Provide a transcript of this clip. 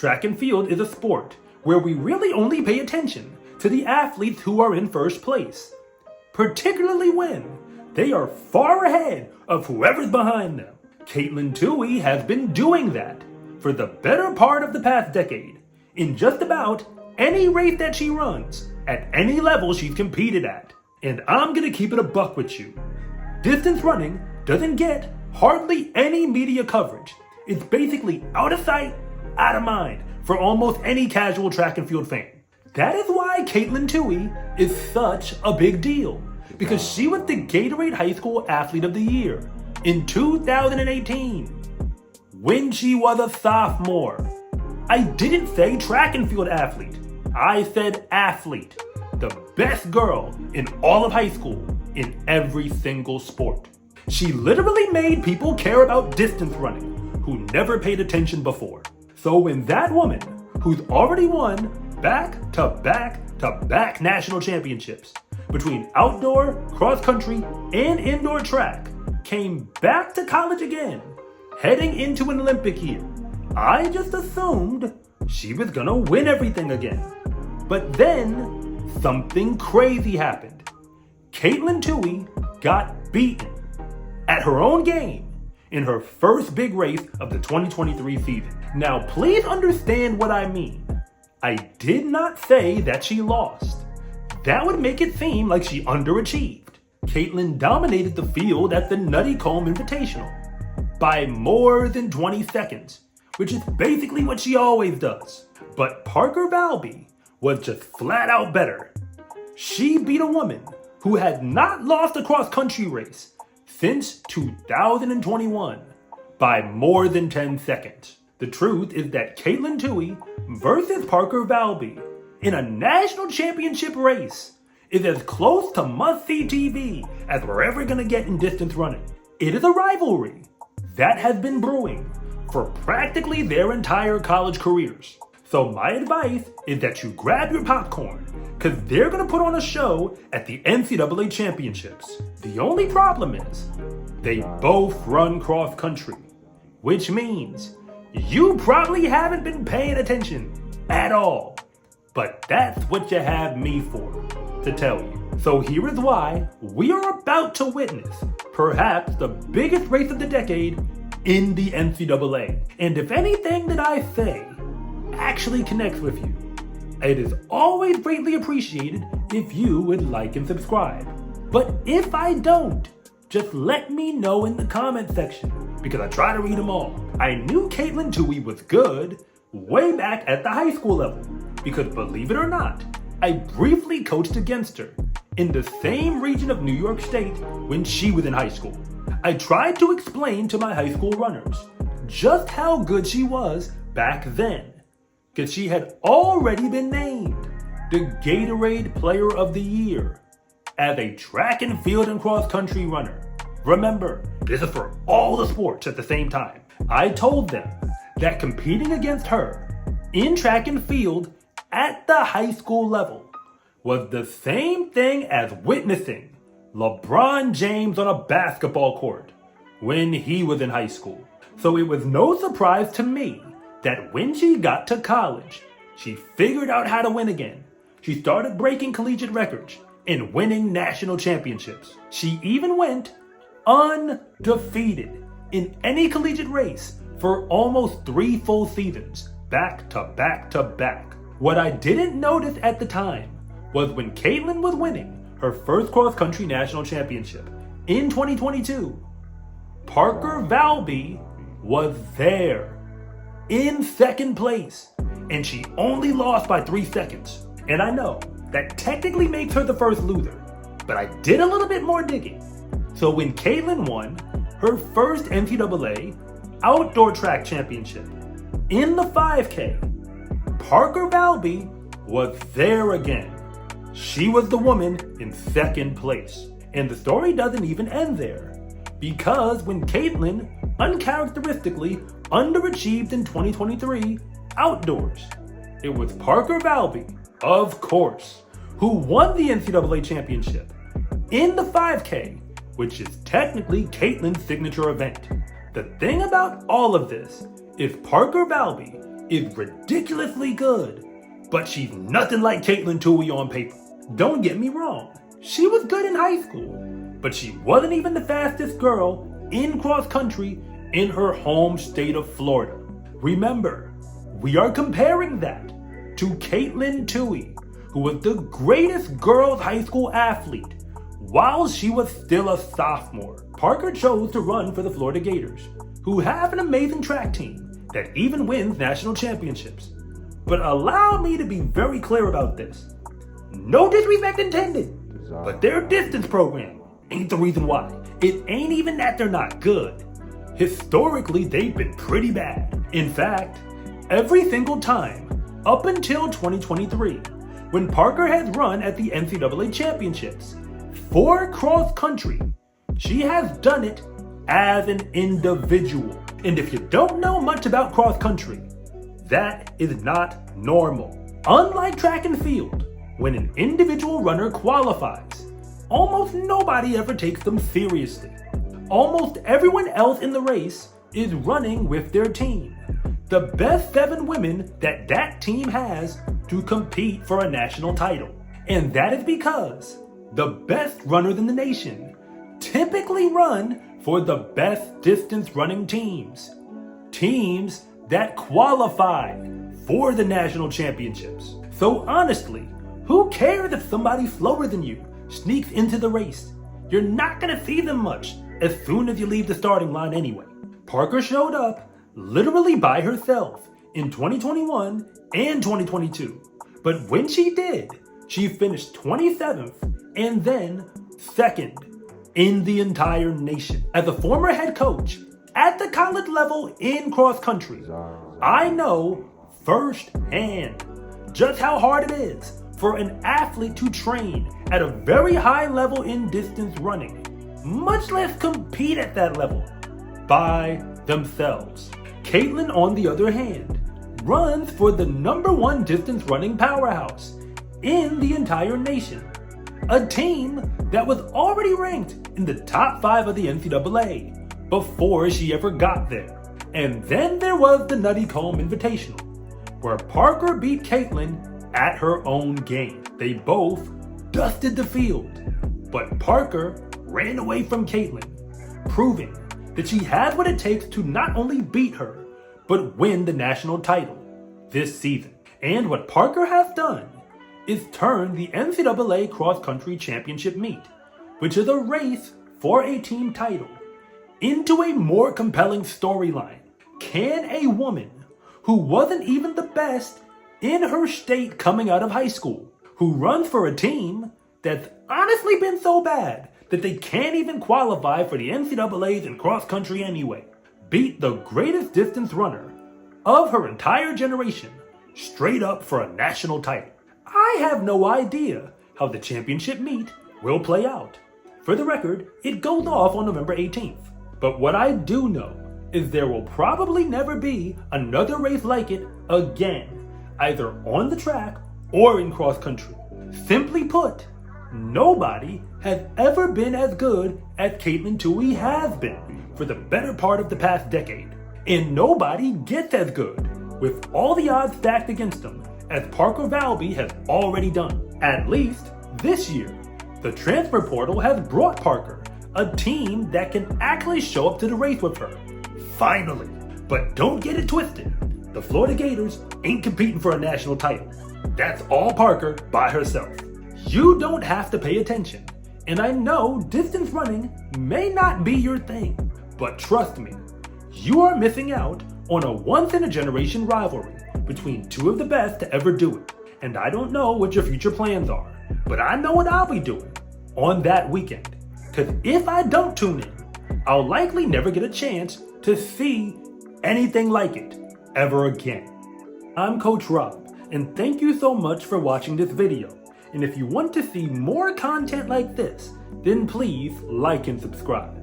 track and field is a sport where we really only pay attention to the athletes who are in first place, particularly when they are far ahead of whoever's behind them. Katelyn Tuohy has been doing that for the better part of the past decade in just about any race that she runs at any level she's competed at. And I'm gonna keep it a buck with you. Distance running doesn't get hardly any media coverage. It's basically out of sight, out of mind for almost any casual track and field fan. That is why Katelyn Tuohy is such a big deal, because she was the Gatorade High School Athlete of the Year in 2018 when she was a sophomore. I didn't say track and field athlete. I said athlete. The best girl in all of high school in every single sport. She literally made people care about distance running who never paid attention before. So when that woman, who's already won back-to-back-to-back national championships between outdoor, cross country, and indoor track, came back to college again, heading into an Olympic year, I just assumed she was gonna win everything again. But then, something crazy happened. Katelyn Tuohy got beaten at her own game in her first big race of the 2023 season. Now, please understand what I mean. I did not say that she lost. That would make it seem like she underachieved. Katelyn dominated the field at the Nutty Comb Invitational by more than 20 seconds, which is basically what she always does. But Parker Valby was just flat out better. She beat a woman who had not lost a cross-country race since 2021 by more than 10 seconds. The truth is that Katelyn Tuohy versus Parker Valby in a national championship race is as close to must-see TV as we're ever gonna get in distance running. It is a rivalry that has been brewing for practically their entire college careers. So my advice is that you grab your popcorn, because they're going to put on a show at the NCAA championships. The only problem is, they both run cross country, which means you probably haven't been paying attention at all. But that's what you have me for, to tell you. So here is why we are about to witness perhaps the biggest race of the decade in the NCAA. And if anything that I say actually connects with you, it is always greatly appreciated if you would like and subscribe. But if I don't, just let me know in the comment section, because I try to read them all. I knew Katelyn Tuohy was good way back at the high school level, because believe it or not, I briefly coached against her in the same region of New York State when she was in high school. I tried to explain to my high school runners just how good she was back then, because she had already been named the Gatorade Player of the Year as a track and field and cross country runner. Remember, this is for all the sports at the same time. I told them that competing against her in track and field at the high school level was the same thing as witnessing LeBron James on a basketball court when he was in high school. So it was no surprise to me that when she got to college, she figured out how to win again. She started breaking collegiate records and winning national championships. She even went undefeated in any collegiate race for almost 3 full seasons, back to back to back. What I didn't notice at the time was when Katelyn was winning her first cross-country national championship in 2022, Parker Valby was there in second place, and she only lost by 3 seconds. And I know that technically makes her the first loser, but I did a little bit more digging. So when Katelyn won her first NCAA outdoor track championship in the 5K, Parker Valby was there again. She was the woman in second place. And the story doesn't even end there, because when Katelyn uncharacteristically underachieved in 2023 outdoors, it was Parker Valby, of course, who won the NCAA championship in the 5K, which is technically Katelyn's signature event. The thing about all of this is Parker Valby is ridiculously good, but she's nothing like Katelyn Tuohy on paper. Don't get me wrong, she was good in high school, but she wasn't even the fastest girl in cross country in her home state of Florida. Remember, we are comparing that to Katelyn Tuohy, who was the greatest girls high school athlete while she was still a sophomore. Parker chose to run for the Florida Gators, who have an amazing track team that even wins national championships. But allow me to be very clear about this. No disrespect intended, but their distance program ain't the reason why. It ain't even that they're not good. Historically, they've been pretty bad. In fact, every single time up until 2023, when Parker has run at the NCAA championships for cross country, she has done it as an individual. And if you don't know much about cross country, that is not normal. Unlike track and field, when an individual runner qualifies, almost nobody ever takes them seriously. Almost everyone else in the race is running with their team, the best 7 women that team has to compete for a national title. And that is because the best runners in the nation typically run for the best distance running teams. Teams that qualify for the national championships. So honestly, who cares if somebody slower than you sneaks into the race? You're not gonna see them much as soon as you leave the starting line anyway. Parker showed up literally by herself in 2021 and 2022. But when she did, she finished 27th and then 2nd in the entire nation. As a former head coach at the college level in cross country, I know firsthand just how hard it is for an athlete to train at a very high level in distance running, much less compete at that level by themselves. Katelyn, on the other hand, runs for the #1 distance running powerhouse in the entire nation, a team that was already ranked in the top 5 of the NCAA before she ever got there. And then there was the Nutty Comb Invitational, where Parker beat Katelyn at her own game. They both dusted the field, but Parker ran away from Katelyn, proving that she has what it takes to not only beat her, but win the national title this season. And what Parker has done is turn the NCAA Cross Country Championship meet, which is a race for a team title, into a more compelling storyline. Can a woman who wasn't even the best in her state coming out of high school, who runs for a team that's honestly been so bad that they can't even qualify for the NCAAs in cross country anyway, beat the greatest distance runner of her entire generation straight up for a national title? I have no idea how the championship meet will play out. For the record, it goes off on November 18th. But what I do know is there will probably never be another race like it again, either on the track or in cross country. Simply put, nobody has ever been as good as Katelyn Tuohy has been for the better part of the past decade. And nobody gets as good, with all the odds stacked against them, as Parker Valby has already done. At least this year, the transfer portal has brought Parker a team that can actually show up to the race with her. Finally. But don't get it twisted. The Florida Gators ain't competing for a national title. That's all Parker by herself. You don't have to pay attention. And I know distance running may not be your thing, but trust me, you are missing out on a once-in-a-generation rivalry between 2 of the best to ever do it. And I don't know what your future plans are, but I know what I'll be doing on that weekend. Because if I don't tune in, I'll likely never get a chance to see anything like it ever again. I'm Coach Rob, and thank you so much for watching this video. And if you want to see more content like this, then please like and subscribe.